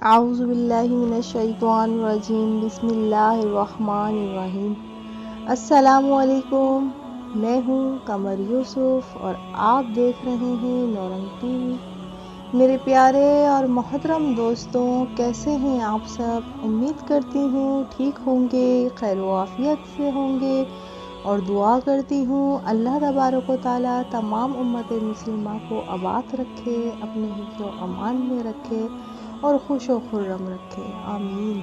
اعوذ باللہ من الشیطان الرجیم بسم اللہ الرحمن الرحیم۔ السلام علیکم، میں ہوں قمر یوسف اور آپ دیکھ رہے ہیں نورنگ ٹی وی۔ میرے پیارے اور محترم دوستوں، کیسے ہیں آپ سب؟ امید کرتی ہوں ٹھیک ہوں گے، خیر و عافیت سے ہوں گے، اور دعا کرتی ہوں اللہ تبارک و تعالیٰ تمام امت مسلمہ کو آباد رکھے، اپنے حفظ و امان میں رکھے اور خوش و خرم رکھے، آمین۔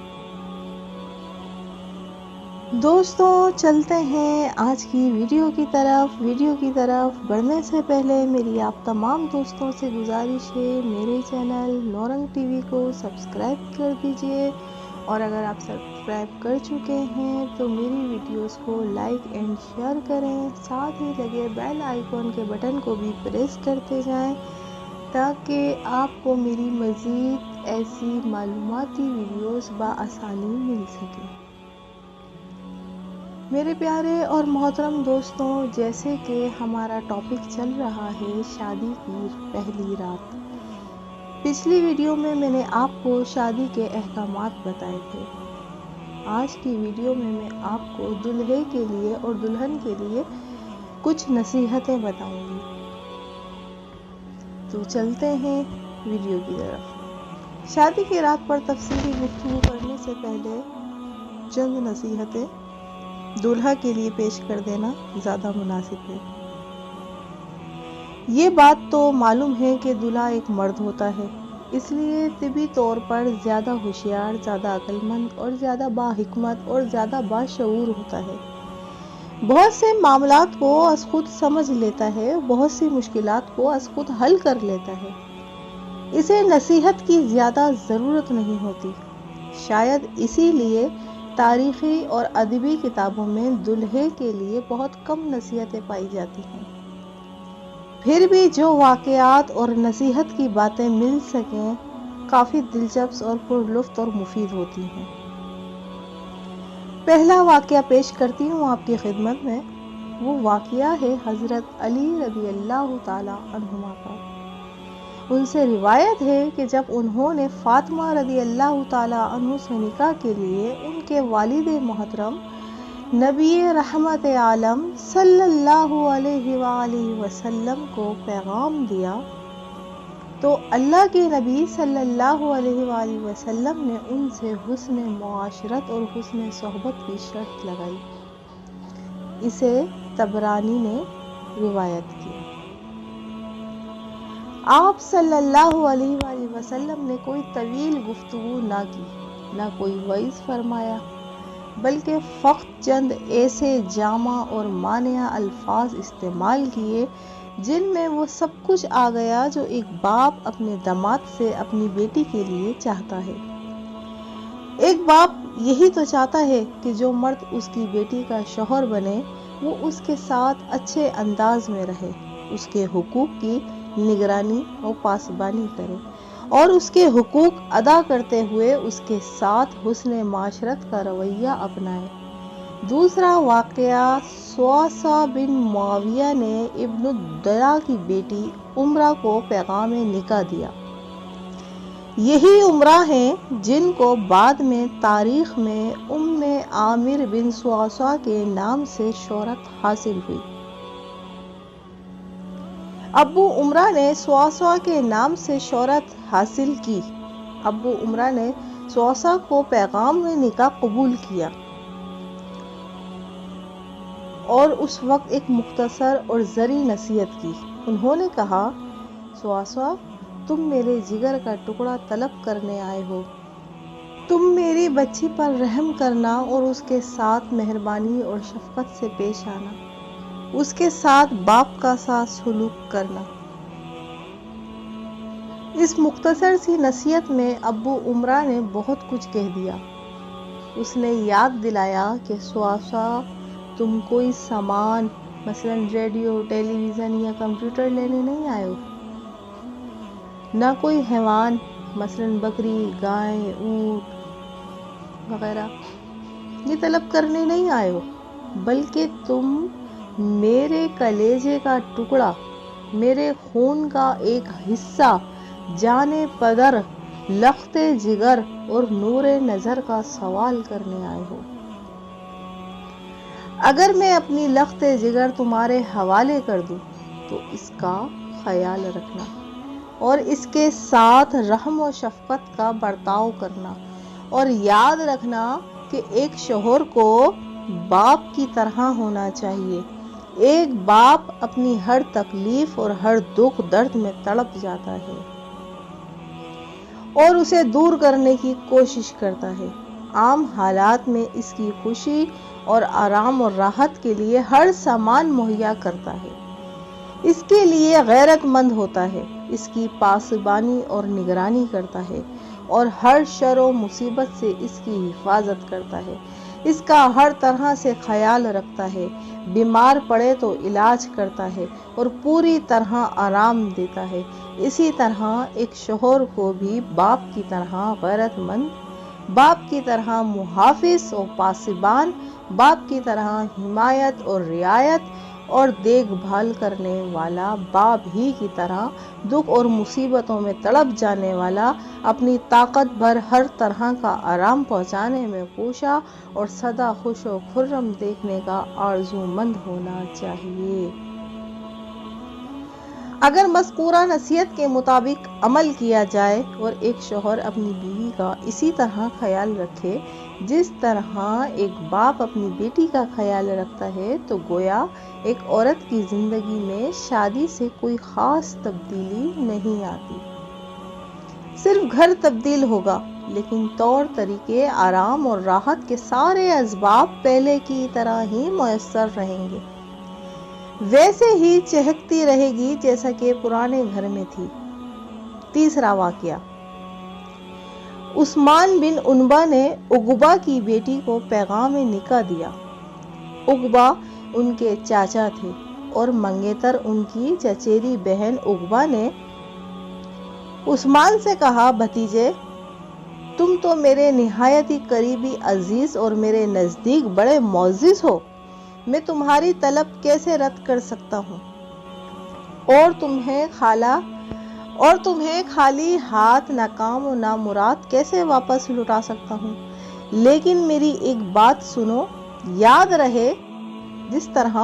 دوستوں، چلتے ہیں آج کی ویڈیو کی طرف بڑھنے سے پہلے میری آپ تمام دوستوں سے گزارش ہے، میرے چینل نورنگ ٹی وی کو سبسکرائب کر دیجئے، اور اگر آپ سبسکرائب کر چکے ہیں تو میری ویڈیوز کو لائک اینڈ شیئر کریں، ساتھ ہی لگے بیل آئیکن کے بٹن کو بھی پریس کرتے جائیں تاکہ آپ کو میری مزید ایسی معلوماتی ویڈیوز بآسانی مل سکے۔ میرے پیارے اور محترم دوستوں، جیسے کہ ہمارا ٹاپک چل رہا ہے شادی کی پہلی رات۔ پچھلی ویڈیو میں نے آپ کو شادی کے احکامات بتائے تھے۔ آج کی ویڈیو میں آپ کو دلہے کے لیے اور دلہن کے لیے کچھ نصیحتیں بتاؤں گی۔ تو چلتے ہیں ویڈیو کی طرف۔ شادی کی رات پر تفصیلی گفتگو کرنے سے پہلے چند نصیحتیں دولہا کے لیے پیش کر دینا زیادہ مناسب ہے۔ یہ بات تو معلوم ہے کہ دولہا ایک مرد ہوتا ہے، اس لیے طبی طور پر زیادہ ہوشیار، زیادہ عقل مند اور زیادہ باحکمت اور زیادہ باشعور ہوتا ہے۔ بہت سے معاملات کو از خود سمجھ لیتا ہے، بہت سی مشکلات کو از خود حل کر لیتا ہے۔ اسے نصیحت کی زیادہ ضرورت نہیں ہوتی۔ شاید اسی لیے تاریخی اور ادبی کتابوں میں دلہے کے لیے بہت کم نصیحتیں پائی جاتی ہیں۔ پھر بھی جو واقعات اور نصیحت کی باتیں مل سکیں، کافی دلچسپ اور پرلطف اور مفید ہوتی ہیں۔ پہلا واقعہ پیش کرتی ہوں آپ کی خدمت میں۔ وہ واقعہ ہے حضرت علی رضی اللہ تعالی عنہما کا۔ ان سے روایت ہے کہ جب انہوں نے فاطمہ رضی اللہ تعالی عنہ سے نکاح کے لیے ان کے والد محترم نبی رحمت عالم صلی اللہ علیہ وآلہ وسلم کو پیغام دیا تو اللہ کے نبی صلی اللہ علیہ وآلہ وسلم نے ان سے حسن معاشرت اور حسن صحبت کی شرط لگائی۔ اسے طبرانی نے روایت کیا۔ آپ صلی اللہ علیہ وآلہ وسلم نے کوئی طویل گفتگو نہ کی، نہ کوئی وعظ فرمایا، بلکہ فقط چند ایسے جامع اور مانع الفاظ استعمال کیے جن میں وہ سب کچھ آ گیا جو ایک باپ اپنے داماد سے اپنی بیٹی کے لیے چاہتا ہے۔ ایک باپ یہی تو چاہتا ہے کہ جو مرد اس کی بیٹی کا شوہر بنے وہ اس کے ساتھ اچھے انداز میں رہے، اس کے حقوق کی نگرانی اور پاسبانی کرے، اور اس کے حقوق ادا کرتے ہوئے اس کے ساتھ حسن معاشرت کا رویہ اپنائے۔ دوسرا واقعہ، سواسا بن معاویہ نے ابن الدرا کی بیٹی امرا کو پیغام نکاح دیا۔ یہی امرا ہیں جن کو بعد میں تاریخ میں ام عامر بن سواسا کے نام سے شہرت حاصل ہوئی۔ ابو امرا نے سواسا کے نام سے شہرت حاصل کی۔ ابو امرا نے سواسا کو پیغام نکاح قبول کیا اور اس وقت ایک مختصر اور زرعی نصیحت کی۔ انہوں نے کہا، سواسا، تم میرے جگر کا ٹکڑا طلب کرنے آئے ہو، تم میری بچی پر رحم کرنا اور اس کے ساتھ مہربانی اور شفقت سے پیش آنا، اس کے ساتھ باپ کا سا سلوک کرنا۔ اس مختصر سی نصیحت میں ابو امرا نے بہت کچھ کہہ دیا۔ اس نے یاد دلایا کہ سواسا، تم کوئی سامان مثلا ریڈیو، ٹیلی ویژن یا کمپیوٹر لینے نہیں آئے ہو، نہ کوئی حیوان مثلا بکری، گائے، اونٹ وغیرہ یہ طلب کرنے نہیں آئے ہو، بلکہ تم میرے کلیجے کا ٹکڑا، میرے خون کا ایک حصہ، جان پدر لخت جگر اور نور نظر کا سوال کرنے آئے ہو؟ اگر میں اپنی لخت جگر تمہارے حوالے کر دوں تو اس کا خیال رکھنا اور اس کے ساتھ رحم و شفقت کا برتاؤ کرنا، اور یاد رکھنا کہ ایک شوہر کو باپ کی طرح ہونا چاہیے۔ ایک باپ اپنی ہر تکلیف اور ہر دکھ درد میں تڑپ جاتا ہے اور اسے دور کرنے کی کوشش کرتا ہے۔ عام حالات میں اس کی خوشی اور آرام اور راحت کے لیے ہر سامان مہیا کرتا ہے، اس کے لیے غیرت مند ہوتا ہے، اس کی پاسبانی اور نگرانی کرتا ہے اور ہر شر و مصیبت سے اس کی حفاظت کرتا ہے، اس کا ہر طرح سے خیال رکھتا ہے، بیمار پڑے تو علاج کرتا ہے اور پوری طرح آرام دیتا ہے۔ اسی طرح ایک شوہر کو بھی باپ کی طرح غیرت مند، باپ کی طرح محافظ و پاسبان، باپ کی طرح حمایت اور رعایت اور دیکھ بھال کرنے والا، باپ ہی کی طرح دکھ اور مصیبتوں میں تڑپ جانے والا، اپنی طاقت بھر ہر طرح کا آرام پہنچانے میں کوشاں اور سدا خوش و خرم دیکھنے کا آرزومند ہونا چاہیے۔ اگر مذکورہ نصیحت کے مطابق عمل کیا جائے اور ایک شوہر اپنی بیوی کا اسی طرح خیال رکھے جس طرح ایک باپ اپنی بیٹی کا خیال رکھتا ہے، تو گویا ایک عورت کی زندگی میں شادی سے کوئی خاص تبدیلی نہیں آتی۔ صرف گھر تبدیل ہوگا، لیکن طور طریقے، آرام اور راحت کے سارے اسباب پہلے کی طرح ہی میسر رہیں گے، ویسے ہی چہکتی رہے گی جیسا کہ پرانے گھر میں تھی۔ تیسرا واقعہ، عثمان بن عنبہ نے عقبہ کی بیٹی کو پیغام نکاح دیا۔ عقبہ ان کے چاچا تھے اور منگیتر ان کی چچیری بہن عقبہ نے عثمان سے کہا، بھتیجے، تم تو میرے نہایت ہی قریبی عزیز اور میرے نزدیک بڑے معزز ہو، میں تمہاری طلب کیسے رد کر سکتا ہوں اور تمہیں خالی ہاتھ ناکام و نامراد کیسے واپس لوٹا سکتا ہوں؟ لیکن میری ایک بات سنو، یاد رہے جس طرح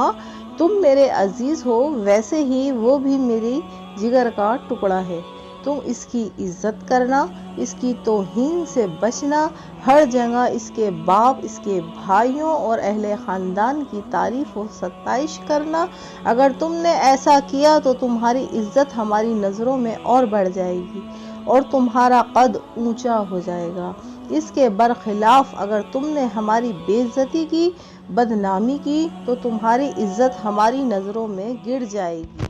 تم میرے عزیز ہو ویسے ہی وہ بھی میری جگر کا ٹکڑا ہے۔ تم اس کی عزت کرنا، اس کی توہین سے بچنا، ہر جگہ اس کے باپ، اس کے بھائیوں اور اہل خاندان کی تعریف و ستائش کرنا۔ اگر تم نے ایسا کیا تو تمہاری عزت ہماری نظروں میں اور بڑھ جائے گی اور تمہارا قد اونچا ہو جائے گا۔ اس کے برخلاف اگر تم نے ہماری بے عزتی کی، بدنامی کی، تو تمہاری عزت ہماری نظروں میں گر جائے گی۔